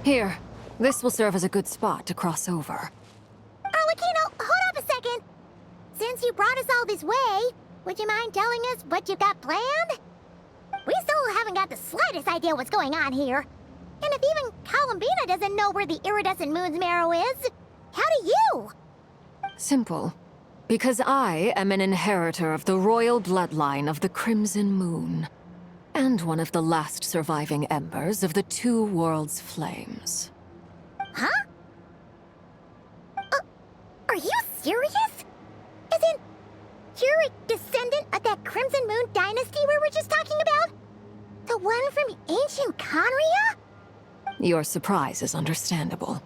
Here, this will serve as a good spot to cross over. Arlecchino, hold up a second! Since you brought us all this way, would you mind telling us what you've got planned? We still haven't got the slightest idea what's going on here. And if even Columbina doesn't know where the iridescent moon's marrow is, how do you? Simple. Because I am an inheritor of the royal bloodline of the Crimson Moon. And one of the last surviving embers of the Two Worlds' flames. Huh? Are you serious? As in, you're a descendant of that Crimson Moon dynasty we were just talking about? The one from ancient Conria? Your surprise is understandable.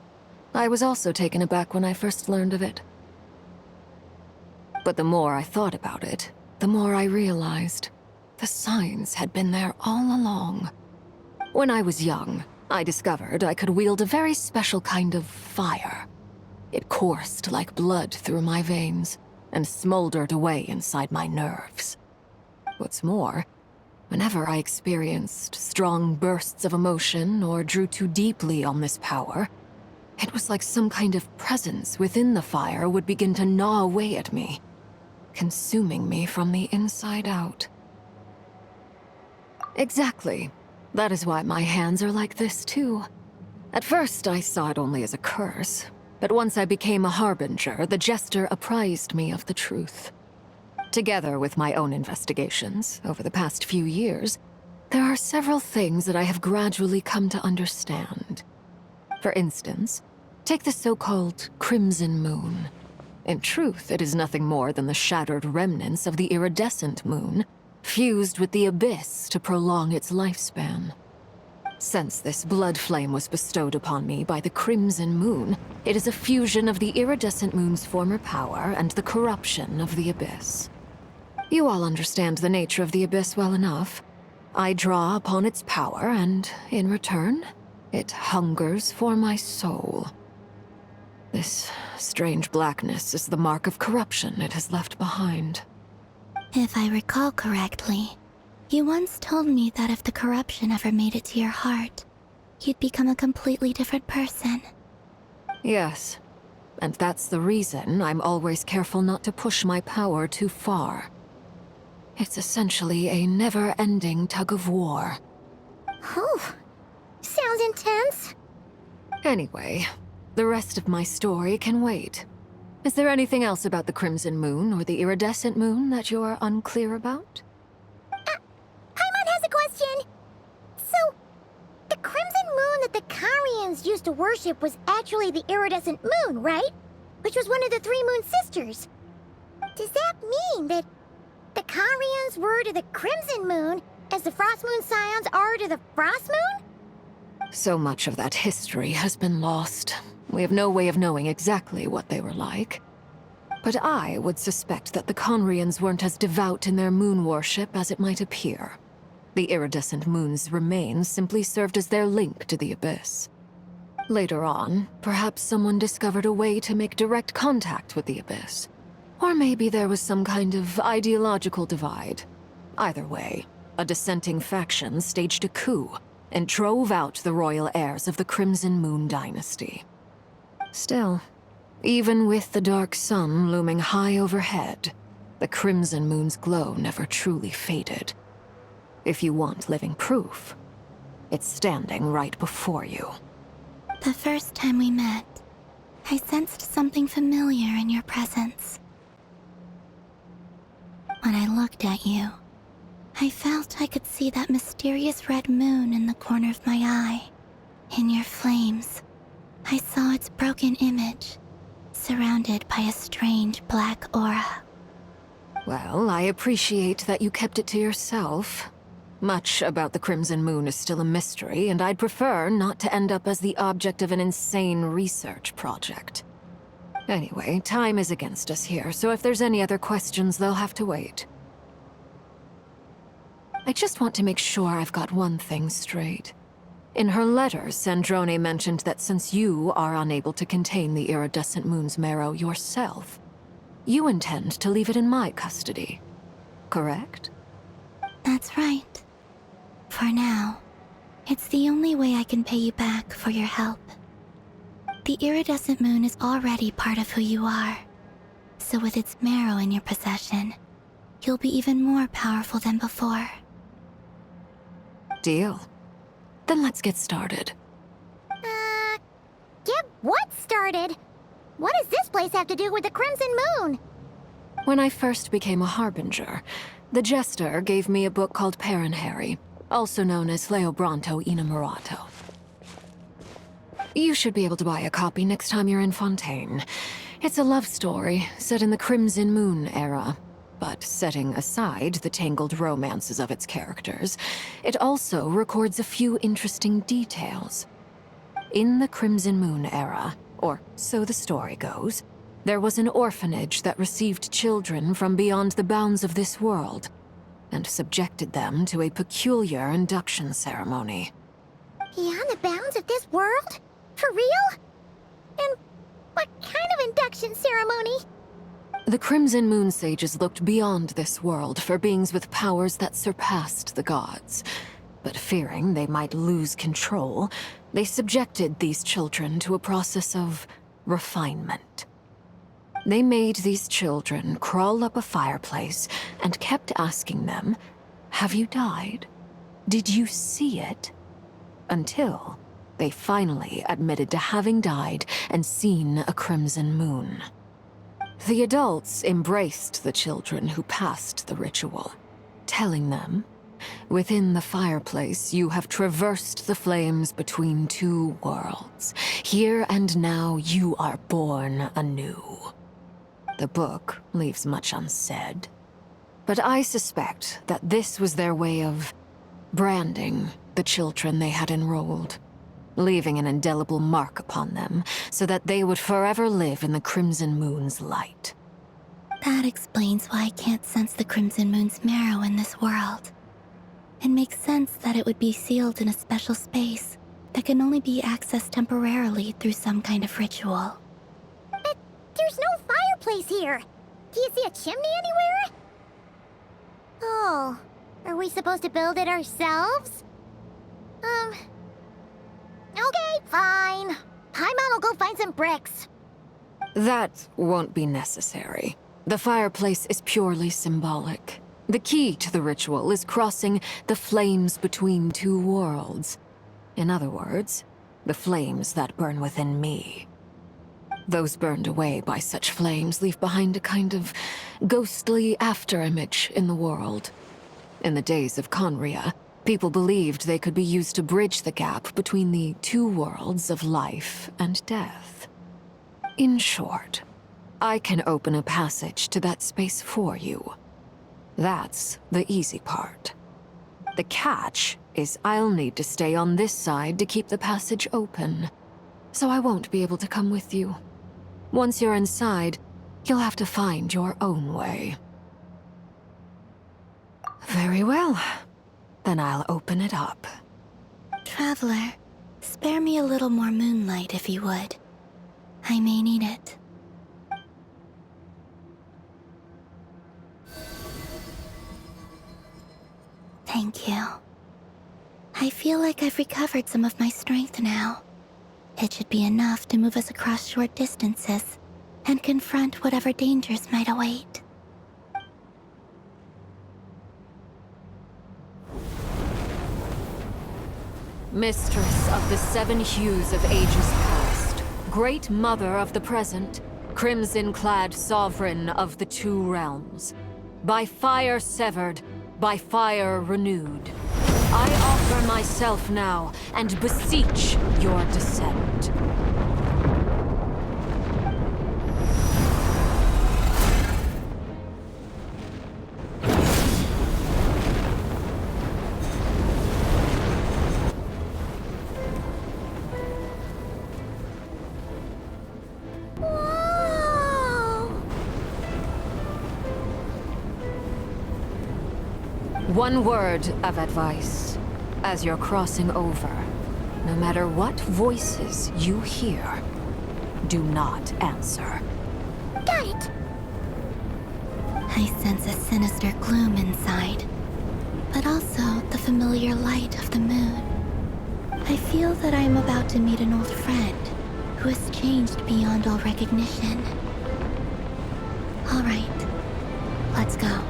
I was also taken aback when I first learned of it. But the more I thought about it, the more I realized the signs had been there all along. When I was young, I discovered I could wield a very special kind of fire. It coursed like blood through my veins and smoldered away inside my nerves. What's more, whenever I experienced strong bursts of emotion or drew too deeply on this power, it was like some kind of presence within the fire would begin to gnaw away at me, consuming me from the inside out. Exactly. That is why my hands are like this, too. At first, I saw it only as a curse, but once I became a harbinger, the jester apprised me of the truth. Together with my own investigations, over the past few years, there are several things that I have gradually come to understand. For instance, take the so-called Crimson Moon. In truth, it is nothing more than the shattered remnants of the iridescent moon, fused with the abyss to prolong its lifespan. Since this blood flame was bestowed upon me by the Crimson Moon, it is a fusion of the iridescent moon's former power and the corruption of the abyss. You all understand the nature of the abyss well enough. I draw upon its power, and in return, it hungers for my soul. This strange blackness is the mark of corruption it has left behind. If I recall correctly, you once told me that if the corruption ever made it to your heart, you'd become a completely different person. Yes, and that's the reason I'm always careful not to push my power too far. It's essentially a never-ending tug-of-war. Whew. Sounds intense. Anyway, the rest of my story can wait. Is there anything else about the Crimson Moon or the Iridescent Moon that you're unclear about? Paimon has a question. So, the Crimson Moon that the Carians used to worship was actually the Iridescent Moon, right? Which was one of the three Moon Sisters. Does that mean that the Carians were to the Crimson Moon as the Frost Moon Scions are to the Frost Moon? So much of that history has been lost. We have no way of knowing exactly what they were like. But I would suspect that the Conrians weren't as devout in their moon worship as it might appear. The iridescent moon's remains simply served as their link to the abyss. Later on, perhaps someone discovered a way to make direct contact with the abyss. Or maybe there was some kind of ideological divide. Either way, a dissenting faction staged a coup and drove out the royal heirs of the Crimson Moon dynasty. Still, even with the dark sun looming high overhead, the Crimson Moon's glow never truly faded. If you want living proof, it's standing right before you. The first time we met, I sensed something familiar in your presence. When I looked at you, I felt I could see that mysterious red moon in the corner of my eye. In your flames, I saw its broken image, surrounded by a strange black aura. Well, I appreciate that you kept it to yourself. Much about the Crimson Moon is still a mystery, and I'd prefer not to end up as the object of an insane research project. Anyway, time is against us here, so if there's any other questions, they'll have to wait. I just want to make sure I've got one thing straight. In her letter, Sandrone mentioned that since you are unable to contain the iridescent moon's marrow yourself, you intend to leave it in my custody. Correct? That's right. For now, it's the only way I can pay you back for your help. The iridescent moon is already part of who you are, so with its marrow in your possession, you'll be even more powerful than before. Deal. Then let's get started. Get what started? What does this place have to do with the Crimson Moon? When I first became a Harbinger, the Jester gave me a book called Paranhari, also known as Leobranto Innamorato. You should be able to buy a copy next time you're in Fontaine. It's a love story set in the Crimson Moon era, but setting aside the tangled romances of its characters, it also records a few interesting details. In the Crimson Moon era, or so the story goes, there was an orphanage that received children from beyond the bounds of this world, and subjected them to a peculiar induction ceremony. Beyond the bounds of this world? For real? And what kind of induction ceremony? The Crimson Moon sages looked beyond this world for beings with powers that surpassed the gods. But fearing they might lose control, they subjected these children to a process of refinement. They made these children crawl up a fireplace and kept asking them, "Have you died? Did you see it?" Until they finally admitted to having died and seen a crimson moon. The adults embraced the children who passed the ritual, telling them, "Within the fireplace, you have traversed the flames between two worlds. Here and now, you are born anew." The book leaves much unsaid, but I suspect that this was their way of branding the children they had enrolled, leaving an indelible mark upon them so that they would forever live in the Crimson Moon's light. That explains why I can't sense the Crimson Moon's marrow in this world. It makes sense that it would be sealed in a special space that can only be accessed temporarily through some kind of ritual. But there's no fireplace here. Do you see a chimney anywhere? Oh, are we supposed to build it ourselves? Okay, fine. Paimon will go find some bricks. That won't be necessary. The fireplace is purely symbolic. The key to the ritual is crossing the flames between two worlds. In other words, the flames that burn within me. Those burned away by such flames leave behind a kind of ghostly afterimage in the world. In the days of Conria, people believed they could be used to bridge the gap between the two worlds of life and death. In short, I can open a passage to that space for you. That's the easy part. The catch is I'll need to stay on this side to keep the passage open, so I won't be able to come with you. Once you're inside, you'll have to find your own way. Very well. Then I'll open it up. Traveler, spare me a little more moonlight if you would. I may need it. Thank you. I feel like I've recovered some of my strength now. It should be enough to move us across short distances and confront whatever dangers might await. Mistress of the seven hues of ages past, great mother of the present, crimson-clad sovereign of the two realms, by fire severed, by fire renewed, I offer myself now and beseech your descent. One word of advice. As you're crossing over, no matter what voices you hear, do not answer. Got it. I sense a sinister gloom inside, but also the familiar light of the moon. I feel that I am about to meet an old friend who has changed beyond all recognition. All right, let's go.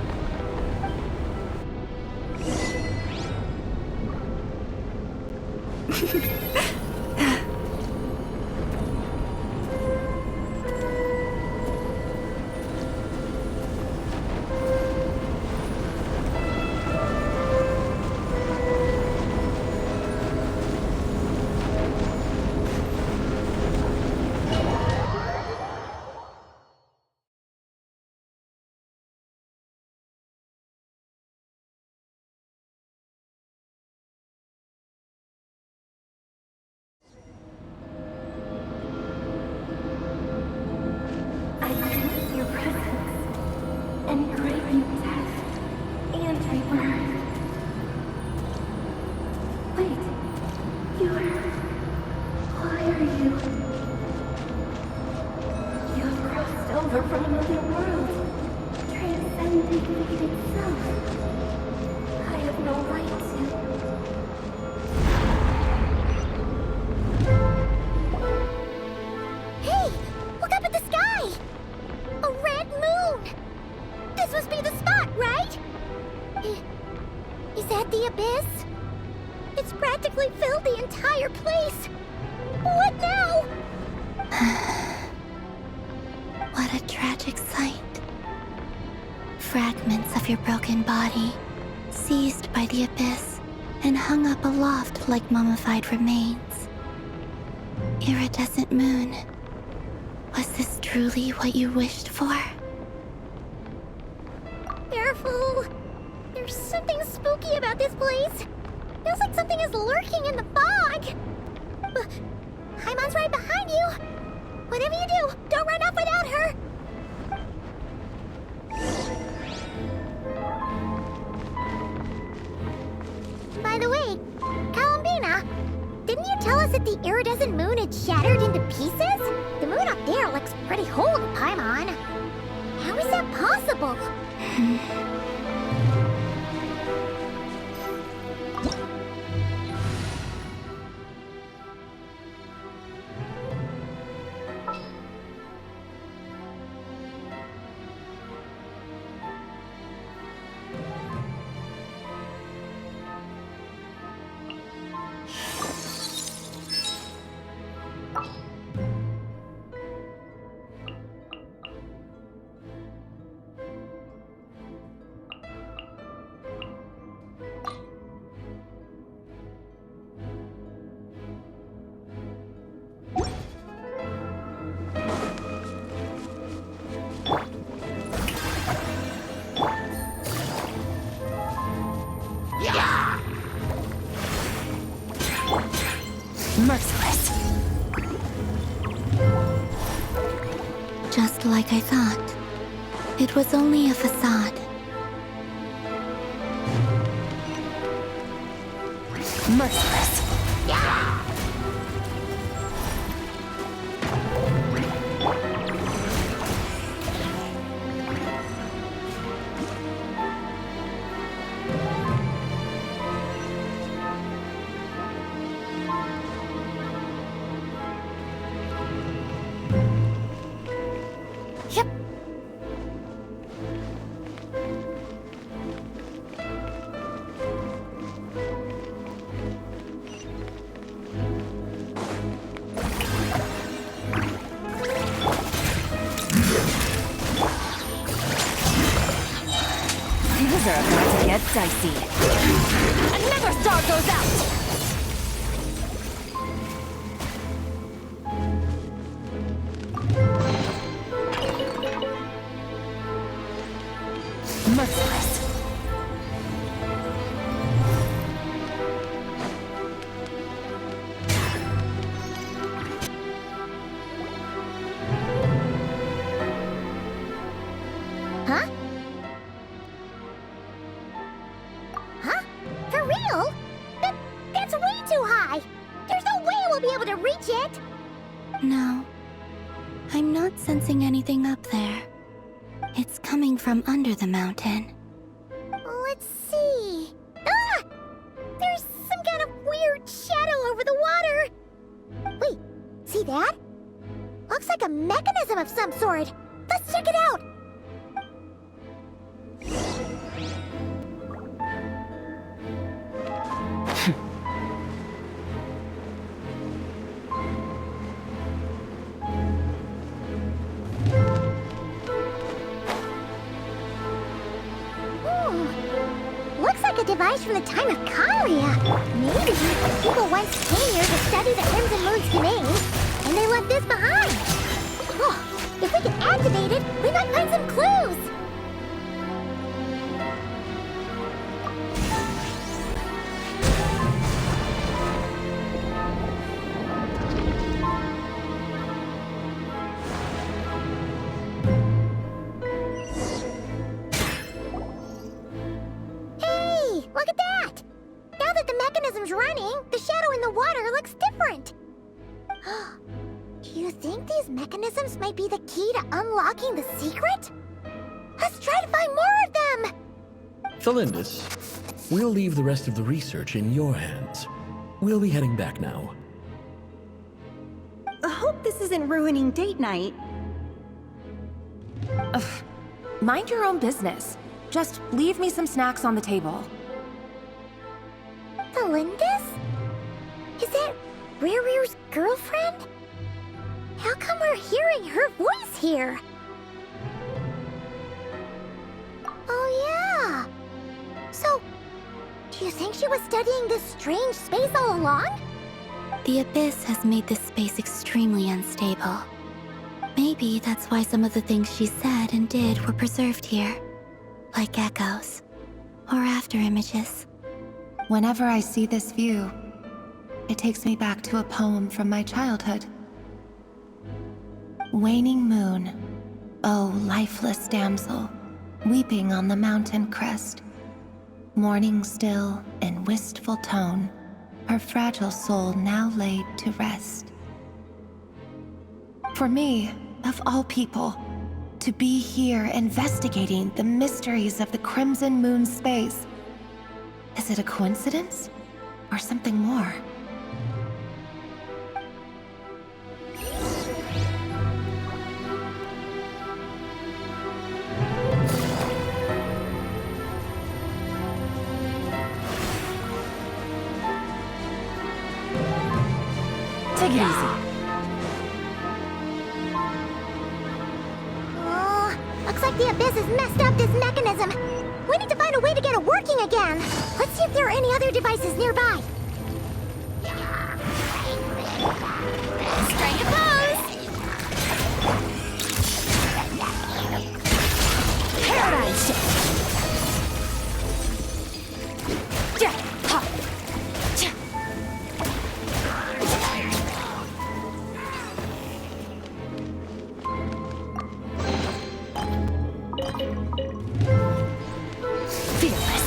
I sense your presence and craving death and rebirth. Wait, why are you? You have crossed over from another world, transcending fate itself. I have no right to. Hey, look up at the sky! A red moon! This must be the spot, right? Is that the abyss? It's practically filled the entire place. What now? What a tragic sight. Fragments of your broken body, seized by the abyss, and hung up aloft like mummified remains. Iridescent moon. Was this truly what you wished for? Careful. There's something spooky about this place. Feels like something is lurking in the fog. Haimon's right behind you. Whatever you do, don't run off without her. By the way, Columbina, didn't you tell us that the iridescent moon had shattered into pieces? The moon up there looks pretty whole to Paimon. How is that possible? Merciless. Just like I thought. It was only a facade. Merciless. Yep. Things are about to get dicey. Another star goes out! Merciless. Huh? No, I'm not sensing anything up there. It's coming from under the mountain. Let's see. Ah! There's some kind of weird shadow over the water. Wait, see that? Looks like a mechanism of some sort. Let's check it out. Looks like a device from the time of Karia. Maybe people once came here to study the Crimson Moon's domain, and they left this behind. Oh, if we can activate it, we might find some clues. Look at that! Now that the mechanism's running, the shadow in the water looks different. Do you think these mechanisms might be the key to unlocking the secret? Let's try to find more of them! Thalindus, we'll leave the rest of the research in your hands. We'll be heading back now. I hope this isn't ruining date night. Ugh. Mind your own business. Just leave me some snacks on the table. Thalindus? Is that Riru's girlfriend? How come we're hearing her voice here? Oh yeah! So, do you think she was studying this strange space all along? The Abyss has made this space extremely unstable. Maybe that's why some of the things she said and did were preserved here. Like echoes. Or after images. Whenever I see this view, it takes me back to a poem from my childhood. Waning moon, oh lifeless damsel, weeping on the mountain crest. Mourning still in wistful tone, her fragile soul now laid to rest. For me, of all people, to be here investigating the mysteries of the Crimson Moon space, is it a coincidence or something more? Take it easy. Oh, looks like the Abyss has messed up this mechanism. We need to find a way to get it working again. Let's see if there are any other devices nearby. Strike a pose! Paradise shift! Ja, ha, cha. Fearless.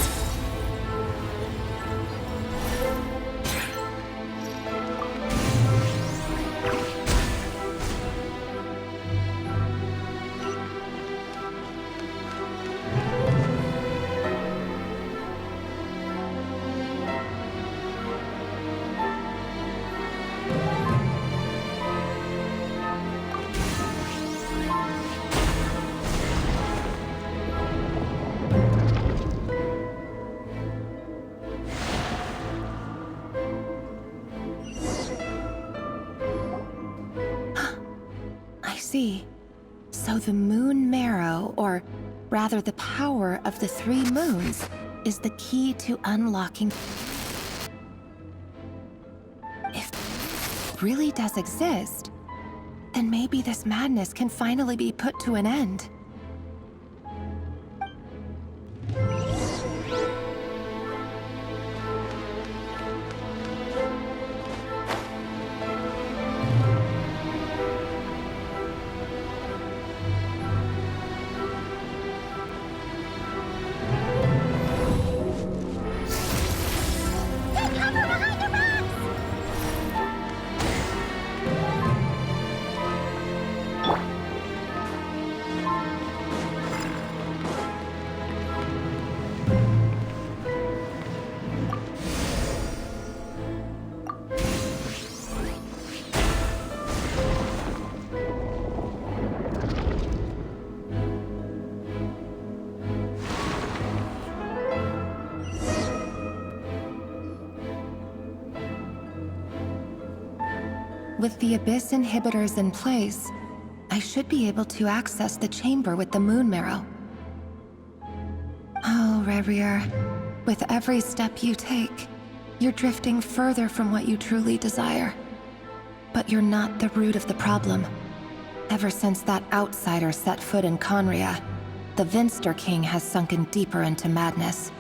See. So the moon marrow, or rather the power of the 3 moons, is the key to unlocking. If it really does exist, then maybe this madness can finally be put to an end. with the Abyss inhibitors in place, I should be able to access the chamber with the moon marrow. Oh, Revier, with every step you take, you're drifting further from what you truly desire. But you're not the root of the problem. Ever since that outsider set foot in Conria, the Vinster King has sunken deeper into madness.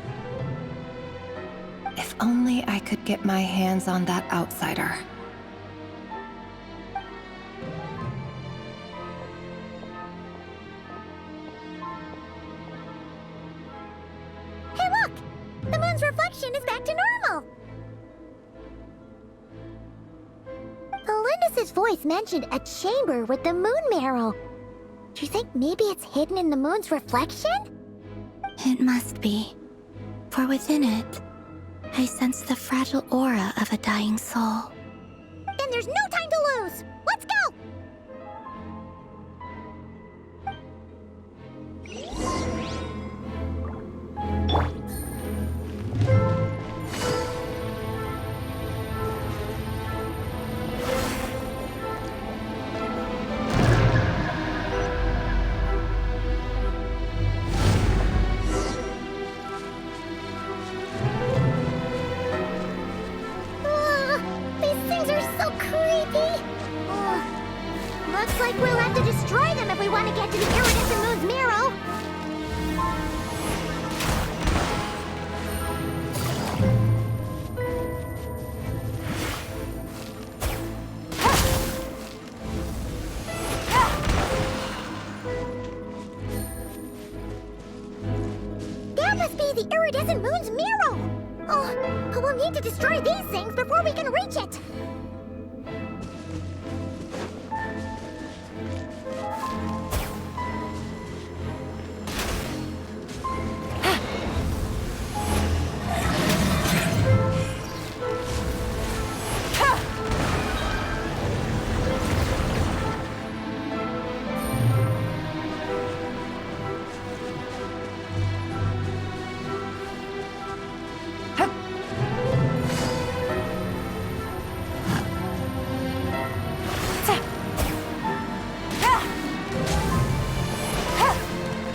If only I could get my hands on that outsider. Hey look! The moon's reflection is back to normal! Elendis' voice mentioned a chamber with the moon marrow. Do you think maybe it's hidden in the moon's reflection? It must be. For within it, I sense the fragile aura of a dying soul. Then there's no time to lose! Let's go! These things are so creepy! Looks like we'll have to destroy them if we want to get to the iridescent moon's marrow! That must be the iridescent moon's marrow! Oh, but we'll need to destroy these things before we can reach it!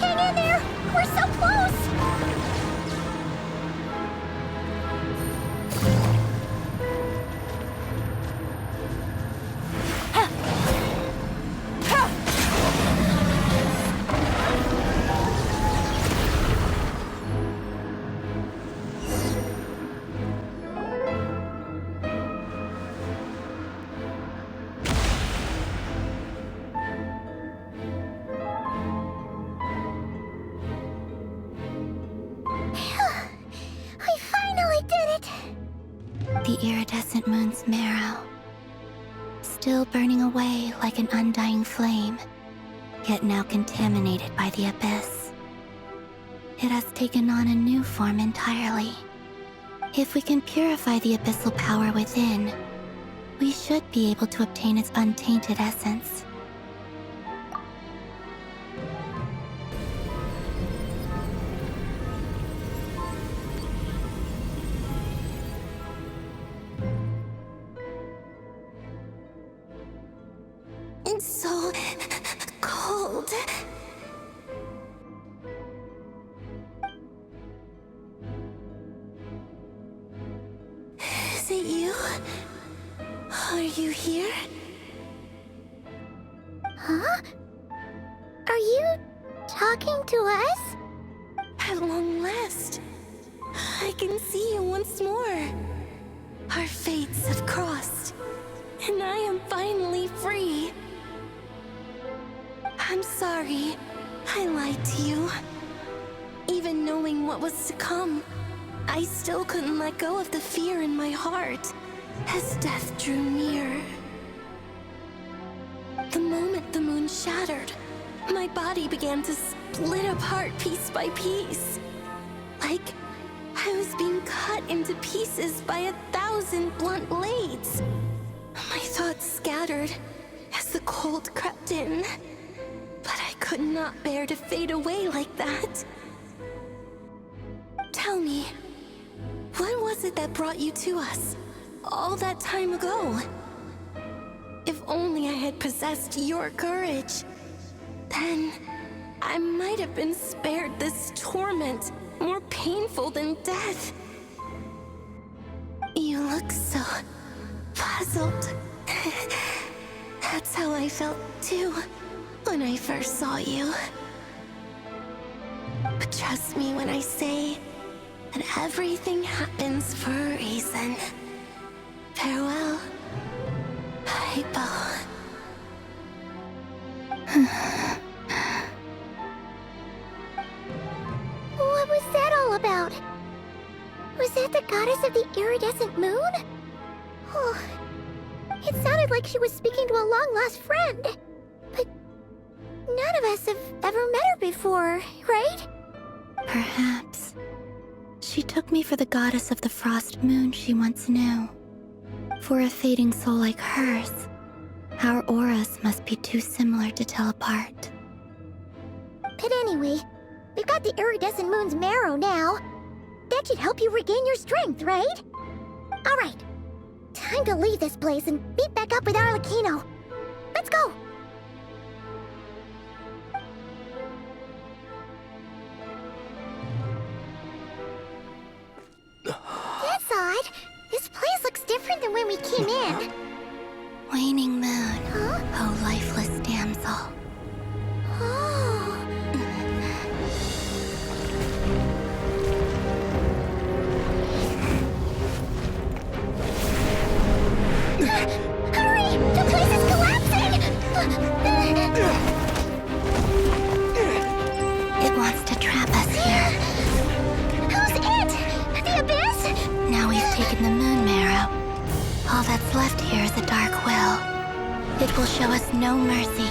Hang in there! We're so close! We finally did it! The iridescent moon's marrow, still burning away like an undying flame, yet now contaminated by the Abyss. It has taken on a new form entirely. If we can purify the abyssal power within, we should be able to obtain its untainted essence. It's so cold. Is it you? Are you here? Huh? Are you talking to us? At long last, I can see you once more. Our fates have crossed, and I am finally free. I'm sorry, I lied to you. Even knowing what was to come, I still couldn't let go of the fear in my heart as death drew near. The moment the moon shattered, my body began to split apart piece by piece. Like I was being cut into pieces by 1,000 blunt blades. My thoughts scattered as the cold crept in, but I could not bear to fade away like that. Tell me, what was it that brought you to us all that time ago? If only I had possessed your courage. Then I might have been spared this torment, more painful than death. You look so puzzled. That's how I felt too when I first saw you. But trust me when I say that everything happens for a reason. Farewell, Hypo. What was that all about? Was that the goddess of the iridescent moon? Oh, it sounded like she was speaking to a long-lost friend. But none of us have ever met her before, right? Perhaps. She took me for the goddess of the frost moon she once knew. For a fading soul like hers, our auras must be too similar to tell apart. But anyway, we've got the iridescent moon's marrow now. That should help you regain your strength, right? Alright, time to leave this place and meet back up with Arlecchino. Let's go! That's odd. This place looks different than when we came in. Waning moon, Huh? oh lifeless damsel. Oh. Hurry! The place is collapsing! It wants to trap us here. Who's it? The Abyss? Now we've taken the moon marrow. All that's left here is a dark will. It will show us no mercy.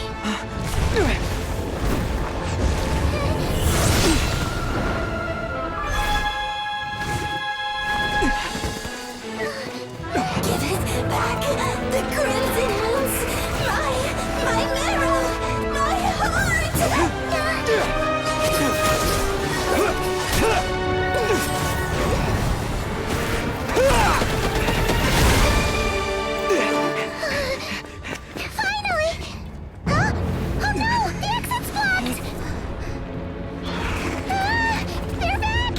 Give it back! The crimson moons! My marrow! My heart! Finally! Huh? Oh no! The exit's blocked! Ah, they're back!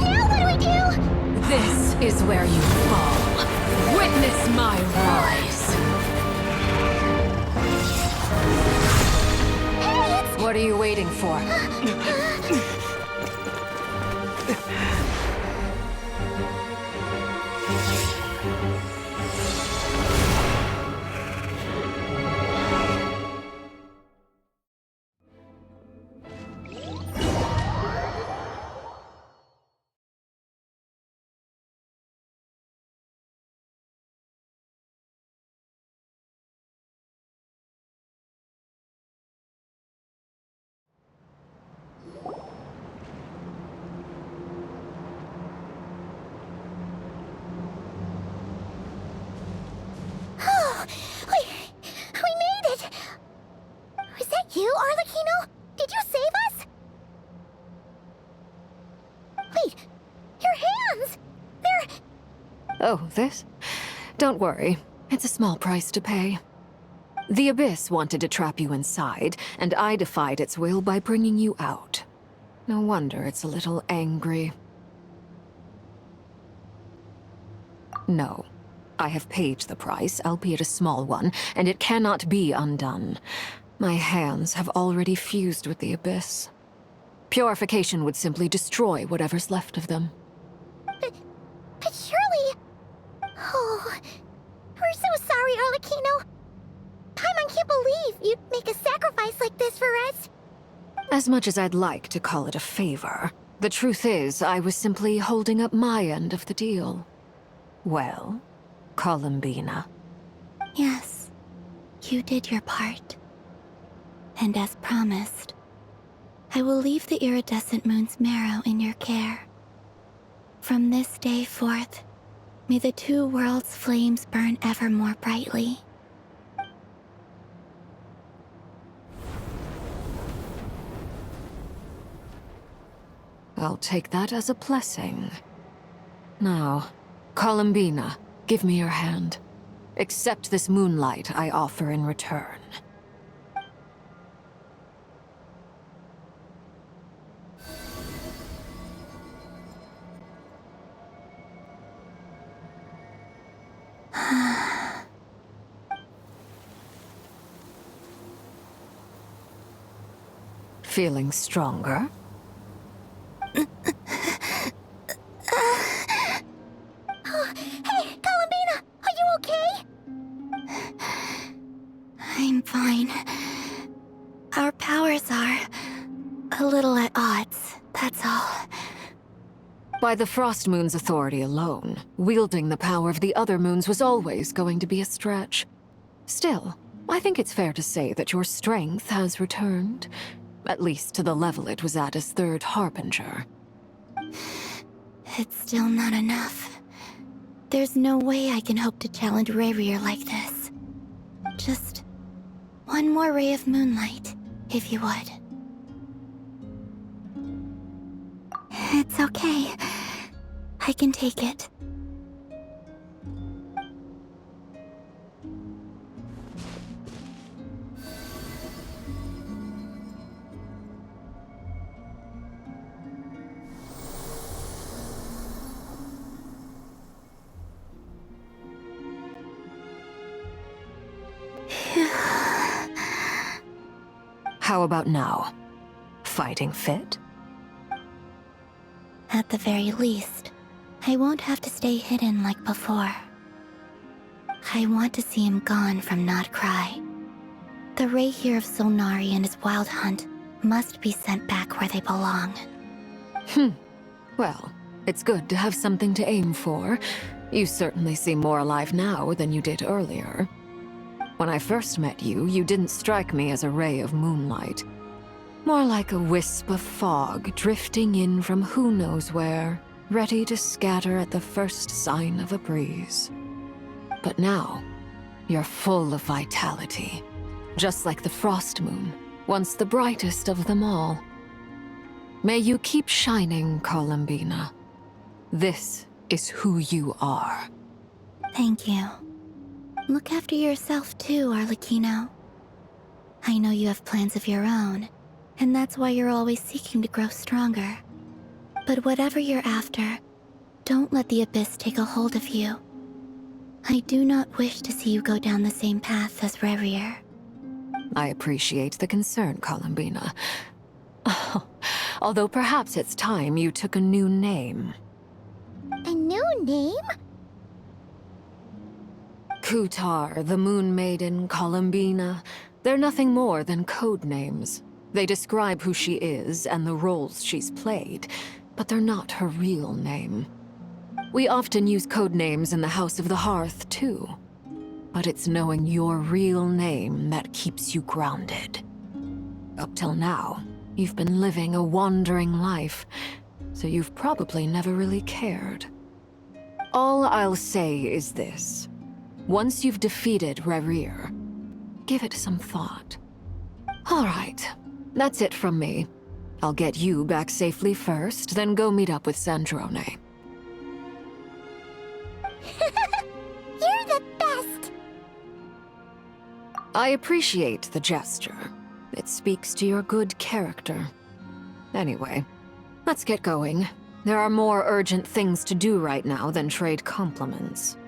Now what do we do? This is where you fall. Witness my rise. Hey, it's... What are you waiting for? Oh, we made it! Was that you, Arlecchino? Did you save us? Wait, your hands! They're... Oh, this? Don't worry. It's a small price to pay. The Abyss wanted to trap you inside, and I defied its will by bringing you out. No wonder it's a little angry. No. I have paid the price, albeit a small one, and it cannot be undone. My hands have already fused with the Abyss. Purification would simply destroy whatever's left of them. But surely... Oh, we're so sorry, Arlecchino. Paimon can't believe you'd make a sacrifice like this for us. As much as I'd like to call it a favor, the truth is I was simply holding up my end of the deal. Well, Columbina. Yes, you did your part. And as promised, I will leave the iridescent moon's marrow in your care. From this day forth, may the two worlds' flames burn ever more brightly. I'll take that as a blessing. Now, Columbina, give me your hand. Accept this moonlight I offer in return. Feeling stronger? Hey, Columbina, are you okay? I'm fine. Our powers are a little at odds, that's all. By the Frost Moon's authority alone, wielding the power of the other moons was always going to be a stretch. Still, I think it's fair to say that your strength has returned. At least to the level it was at as Third Harbinger. It's still not enough. There's no way I can hope to challenge Rayrier like this. Just one more ray of moonlight, if you would. It's okay. I can take it. How about now? Fighting fit? At the very least, I won't have to stay hidden like before. I want to see him gone from Not Cry. The Rayrier of Solnari and his wild hunt must be sent back where they belong. Well, it's good to have something to aim for. You certainly seem more alive now than you did earlier. When I first met you, you didn't strike me as a ray of moonlight. More like a wisp of fog drifting in from who knows where, ready to scatter at the first sign of a breeze. But now, you're full of vitality. Just like the Frost Moon, once the brightest of them all. May you keep shining, Columbina. This is who you are. Thank you. Look after yourself too, Arlecchino. I know you have plans of your own, and that's why you're always seeking to grow stronger. But whatever you're after, don't let the Abyss take a hold of you. I do not wish to see you go down the same path as Rayrier. I appreciate the concern, Columbina. Although perhaps it's time you took a new name. A new name? Kutar, the Moon Maiden, Columbina, they're nothing more than code names. They describe who she is and the roles she's played, but they're not her real name. We often use code names in the House of the Hearth, too. But it's knowing your real name that keeps you grounded. Up till now, you've been living a wandering life, so you've probably never really cared. All I'll say is this. Once you've defeated Rayrier, give it some thought. All right, that's it from me. I'll get you back safely first, then go meet up with Sandrone. You're the best! I appreciate the gesture. It speaks to your good character. Anyway, let's get going. There are more urgent things to do right now than trade compliments.